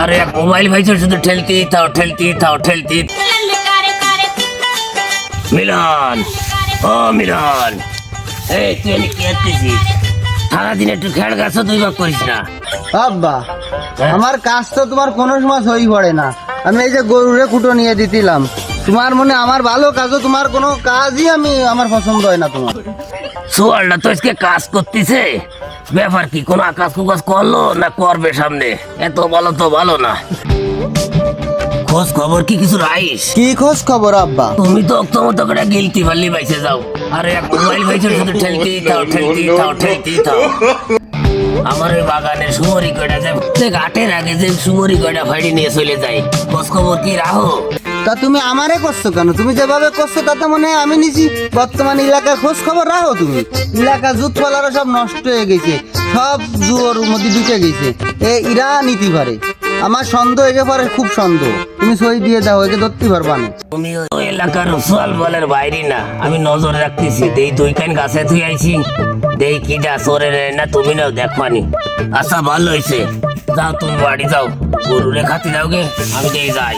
अरे मोबाइल भाई শুধু ঠেলতেই থাও মিলন ও মিলন এই তুই এনে কি করতেছিস সারাদিন একটু খেয়াল গাছ দুই ভাগ করিস না আব্বা আমার কাজ তো তোমার কোনো সময় সই পড়ে না। আমি এই যে গরুরে কুটো নিয়ে দিতিলাম, তোমার মনে আমার ভালো কাজও তোমার কোনো কাজই আমার পছন্দ হয় না। তোমার সোয়ালটা তো আজকে কাজ করতেছে, ব্যাপার কি কোনো আকাশ কুকাশ করলো না করবে সামনে? এত ভালো তো ভালো না। খোঁজ খবর কি কিছু রাইস? কি খোঁজ খবর আব্বা? তুমি তো অক্তমত করে গিলতি পারলি বাইসে যাও। আরে এক মোবাইল ভাইছে শুধু ঠেলতেই থাও। আমার ওই বাগানের সুমরি কয়টা যায় প্রত্যেক আটের আগে যে সুমরি কয়টা ফাইডি নিয়ে চলে যায়, খোঁজ খবর কি রাখো? তা তুমি আমারে করছো কেন? তুমি যেভাবে করছো তাতে মনে হয় আমি নিছি বর্তমান এলাকার খোঁজ খবর রাখো। তুমি এলাকা জুতপালারা সব নষ্ট হয়ে গেছে, সব জুয়োর মধ্যে ঢুকে গেছে, এরা নিতে পারে। আমার সন্দেহ একে পারে, খুব সন্দেহ। তুমি সই দিয়ে দাও, একে ধরতে পারবা না। তুমি ওই এলাকার সোয়াল বলের বাইরে না, আমি নজর রাখতেছি। দেই দুই কান গাছে তুই আইছি, দেই কি যা সরে না তুমি নাও দেখবানি। আচ্ছা ভালো হয়েছে, যাও তুমি বাড়ি যাও, গরুরে খাতি দাও গে, আমি যাই।